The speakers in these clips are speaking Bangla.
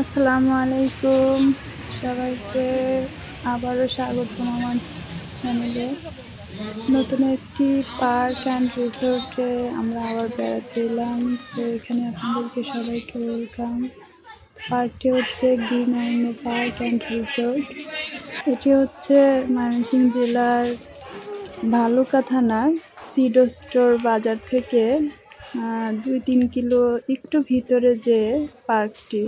আসসালামু আলাইকুম সবাইকে আবারও স্বাগতম আমার চ্যানেলে। নতুন একটি পার্ক অ্যান্ড রিসোর্টে আমরা আবার বেড়াতে এলাম। তো এখানে আপনাদেরকে সবাইকে ওয়েলকাম। পার্কটি হচ্ছে green army park and resort. এটি হচ্ছে ময়মনসিংহ জেলার ভালুকা থানার সিডো স্টোর বাজার থেকে 2-3 কিলো একটু ভিতরে যে পার্কটি।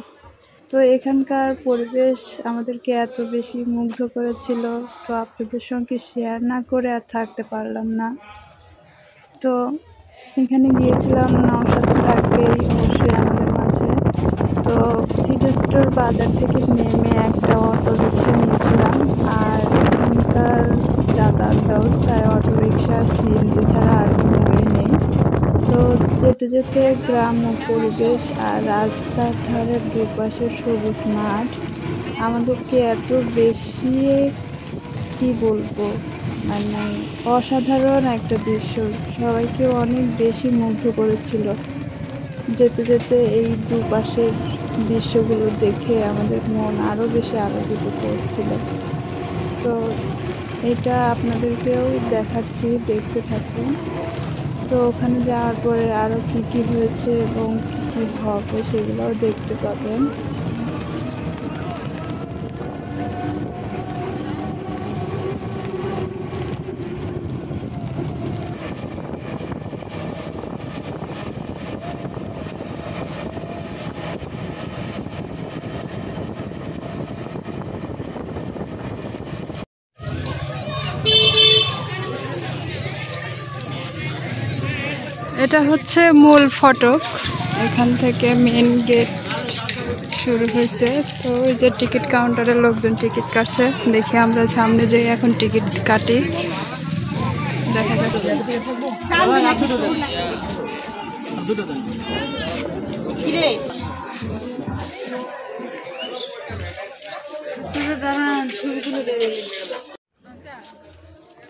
তো এখানকার পরিবেশ আমাদেরকে এত বেশি মুগ্ধ করেছিল, তো আপনাদের সঙ্গে শেয়ার না করে আর থাকতে পারলাম না। তো এখানে গিয়েছিলাম, নওশাদ থাকবেই অবশ্যই আমাদের মাঝে। তো সিটি স্টোর বাজার থেকে নেমে একটা অটো রিক্সা নিয়েছিলাম। আর এখানকার যাতায়াত ব্যবস্থায় অটো রিক্সা সিএনজি ছাড়া আর কোনো ওয়ে নেই। তো যেতে যেতে গ্রাম ও পরিবেশ আর রাস্তার ধারের দুপাশের সবুজ মাঠ আমাদেরকে এত বেশি কি বলবো, মানে অসাধারণ একটা দৃশ্য, সবাইকে অনেক বেশি মুগ্ধ করেছিল। যেতে যেতে এই দুপাশের দৃশ্যগুলো দেখে আমাদের মন আরও বেশি আলোকিত করছিল। তো এটা আপনাদেরকেও দেখাচ্ছি, দেখতে থাকুন। তো ওখানে যাওয়ার পরে আরও কী হয়েছে এবং কী হবে সেগুলোও দেখতে পাবেন। এটা হচ্ছে মূল ফটক, এখান থেকে মেন গেট শুরু হয়েছে। তো ওই যে টিকিট কাউন্টারের লোকজন টিকিট কাটছে, দেখি আমরা সামনে যেয়ে এখন টিকিট কাটি, দেখা যাচ্ছে।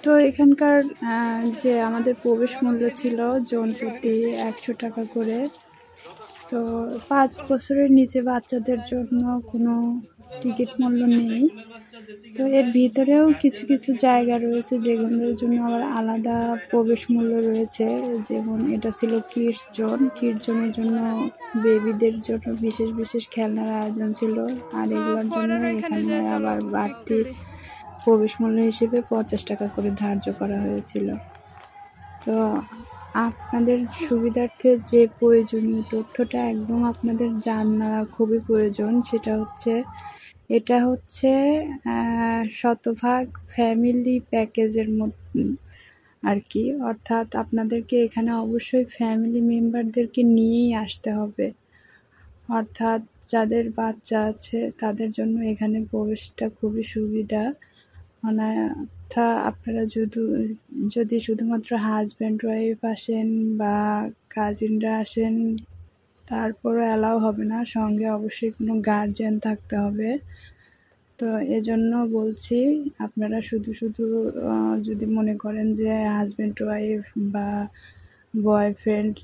তো এখানকার যে আমাদের প্রবেশ মূল্য ছিল জন প্রতি 100 টাকা করে। তো 5 বছরের নিচে বাচ্চাদের জন্য কোনো টিকিট মূল্য নেই। তো এর ভিতরেও কিছু জায়গা রয়েছে যেগুলোর জন্য আবার আলাদা প্রবেশ মূল্য রয়েছে। যেমন এটা ছিল কিডস জোন, কিডস জোনের জন্য বেবিদের জন্য বিশেষ খেলনার আয়োজন ছিল। আর এগুলোর জন্য এখানে আবার বাড়তি প্রবেশ মূল্য হিসেবে 50 টাকা করে ধার্য করা হয়েছিল। তো আপনাদের সুবিধার্থে যে প্রয়োজনীয় তথ্যটা একদম আপনাদের জানা খুবই প্রয়োজন, সেটা হচ্ছে এটা হচ্ছে শতভাগ ফ্যামিলি প্যাকেজের মধ্যে আর কি। অর্থাৎ আপনাদেরকে এখানে অবশ্যই ফ্যামিলি মেম্বারদেরকে নিয়েই আসতে হবে। অর্থাৎ যাদের বাচ্চা আছে তাদের জন্য এখানে প্রবেশটা খুবই সুবিধা। অন্যথা আপনারা যদি শুধুমাত্র হাজব্যান্ড ওয়াইফ আসেন বা কাজিনরা আসেন, তারপরও অ্যালাউ হবে না, সঙ্গে অবশ্যই কোনো গার্জিয়ান থাকতে হবে। তো এজন্য বলছি, আপনারা শুধু যদি মনে করেন যে হাজব্যান্ড ওয়াইফ বা বয়ফ্রেন্ড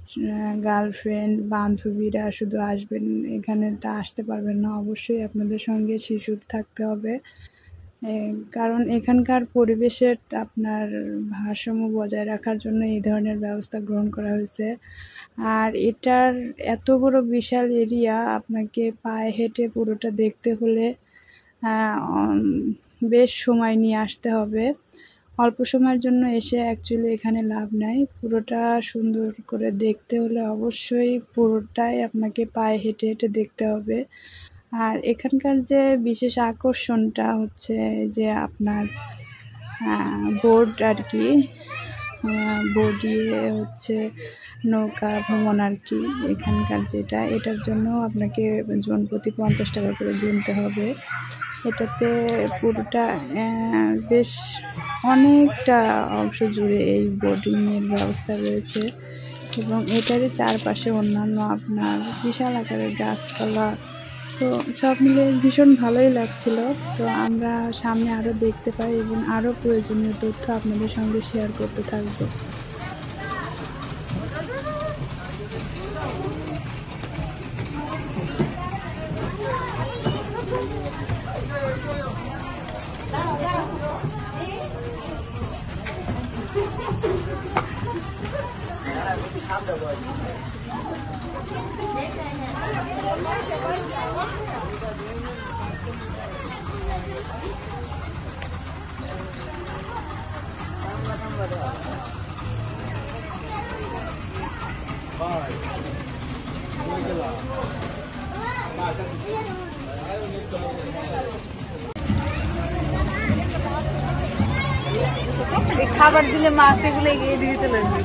গার্লফ্রেন্ড বান্ধবীরা শুধু আসবেন এখানে, তা আসতে পারবেন না। অবশ্যই আপনাদের সঙ্গে শিশু থাকতে হবে, কারণ এখানকার পরিবেশের আপনার ভারসাম্য বজায় রাখার জন্য এই ধরনের ব্যবস্থা গ্রহণ করা হয়েছে। আর এটার এত বড় বিশাল এরিয়া, আপনাকে পায়ে হেঁটে পুরোটা দেখতে হলে বেশ সময় নিয়ে আসতে হবে। অল্প সময়ের জন্য এসে অ্যাকচুয়ালি এখানে লাভ নাই। পুরোটা সুন্দর করে দেখতে হলে অবশ্যই পুরোটাই আপনাকে পায়ে হেঁটে দেখতে হবে। আর এখানকার যে বিশেষ আকর্ষণটা হচ্ছে যে আপনার বোট আর কি, বোট দিয়ে হচ্ছে নৌকা ভ্রমণ আর কি। এখানকার এটার জন্য আপনাকে জন প্রতি 50 টাকা করে গুনতে হবে। এটাতে পুরোটা বেশ অনেকটা অংশ জুড়ে এই বোটিংয়ের ব্যবস্থা রয়েছে এবং এটারই চারপাশে অন্যান্য আপনার বিশাল আকারের গাছপালা। তো সব মিলে ভীষণ ভালোই লাগছিল। তো আমরা সামনে আরও দেখতে পাই এবং আরও প্রয়োজনীয় তথ্য আপনাদের সঙ্গে শেয়ার করতে থাকবো। খাবার দিলে মাছ এগুলো এদিকে চলে আসবে।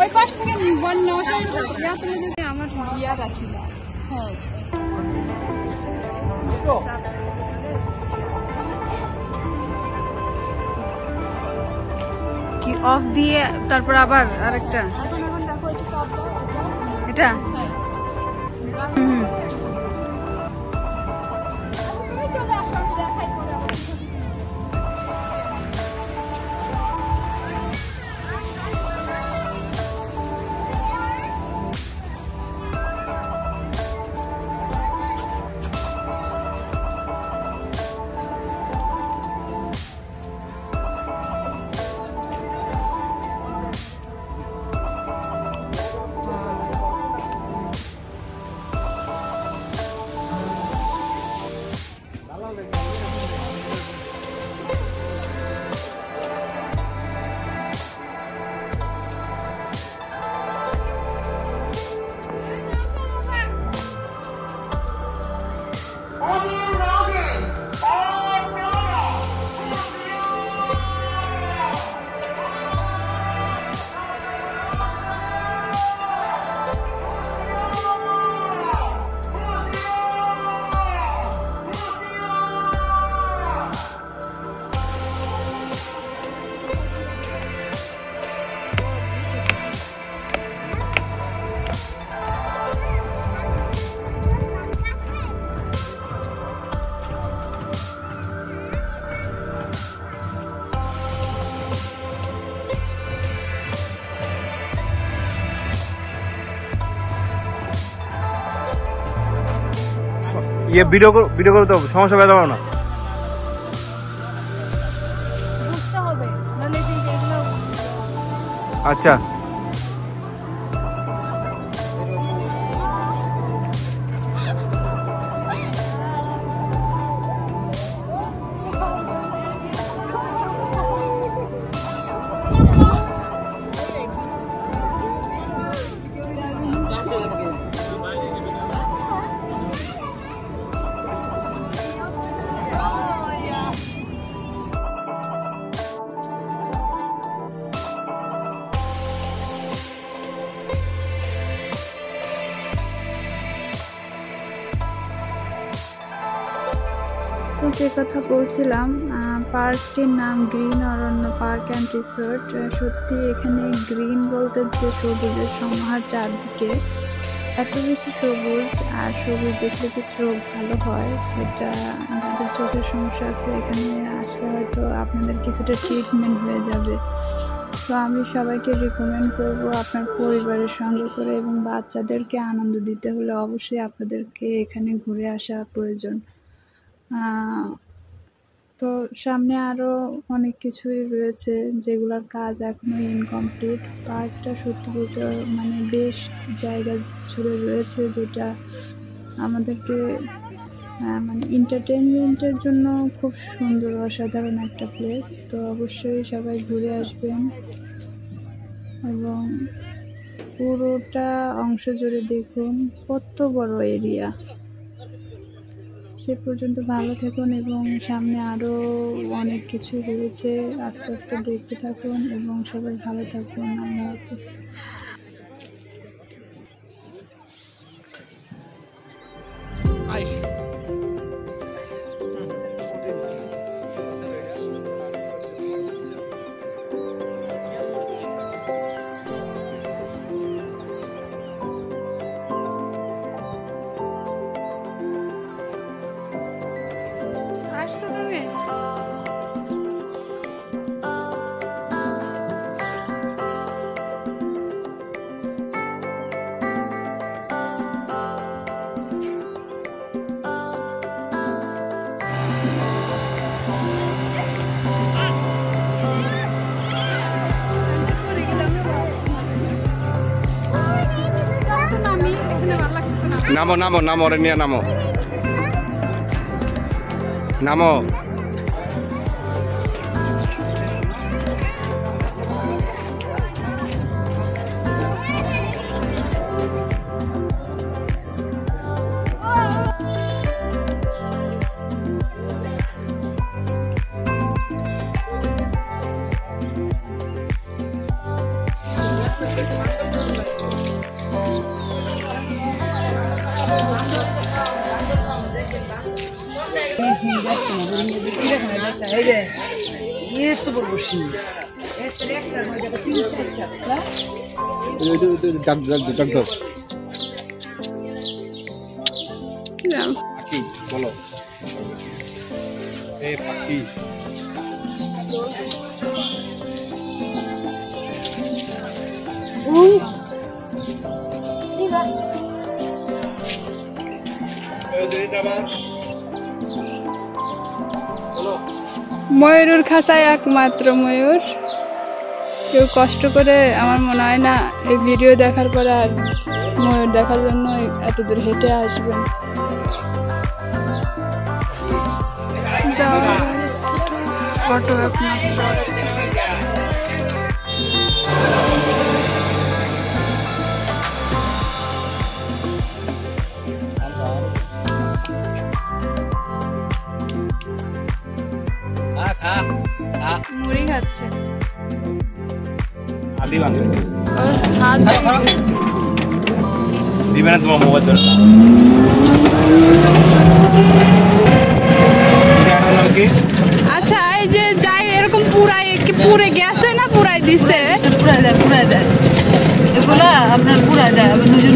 ওই পাশ থেকে আমার জিয়া রাখি। হ্যাঁ কি অফ দিয়ে তারপর আবার আরেকটা এটা ये वीडियो करो तो समस्या पैदा हो ना। अच्छा তো যে কথা বলছিলাম, পার্কটির নাম green Aranya park and resort. সত্যি এখানে গ্রিন বলতে যে সবুজের সমাহার, চারদিকে এত বেশি সবুজ, আর সবুজ দেখলে যে চোখ ভালো হয়, সেটা যাদের চোখের সমস্যা আছে এখানে আসলে হয়তো আপনাদের কিছুটা ট্রিটমেন্ট হয়ে যাবে। তো আমি সবাইকে রিকমেন্ড করব আপনার পরিবারের সঙ্গে করে, এবং বাচ্চাদেরকে আনন্দ দিতে হলে অবশ্যই আপনাদেরকে এখানে ঘুরে আসা প্রয়োজন। তো সামনে আরও অনেক কিছুই রয়েছে যেগুলোর কাজ এখনও ইনকমপ্লিট। পার্কটা সত্যি বলতে মানে বেশ জায়গা জুড়ে রয়েছে, যেটা আমাদেরকে মানে এন্টারটেনমেন্টের জন্য খুব সুন্দর, অসাধারণ একটা প্লেস। তো অবশ্যই সবাই ঘুরে আসবেন এবং পুরোটা অংশ জুড়ে দেখুন কত বড় এরিয়া। সে পর্যন্ত ভালো থাকুন এবং সামনে আরও অনেক কিছু রয়েছে, আস্তে আস্তে দেখতে থাকুন এবং সবাই ভালো থাকুন। আল্লাহ হাফেজ। আসছো তুমি? নামো নামো নামো, ওরে নিয়ে নামো নামো। পাখি বলো, এই পাখি ময়ূরের খাঁচায় একমাত্র ময়ূর। কেউ কষ্ট করে আমার মনে হয় না এই ভিডিও দেখার পর আর ময়ূর দেখার জন্য এত দূর হেঁটে আসবেন। ফটো একমাত্র। মুড়ি খাচ্ছে, আদি বাঁধবে ওর হাত দিবে না তোমার মোবাইল ধরে। আচ্ছা, এই যে যাই এরকম পুরে গেছে না পুরাই দিছে? পুরাই দেয় এগুলো আপনার পুরাই দেয়,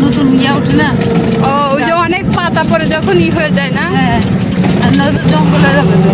নতুন ইয়া ওঠে না। ও, ওই যে অনেক পাতা পরে যখন হয়ে যায় না। হ্যাঁ, আর নজর জঙ্গলে যাবে তো।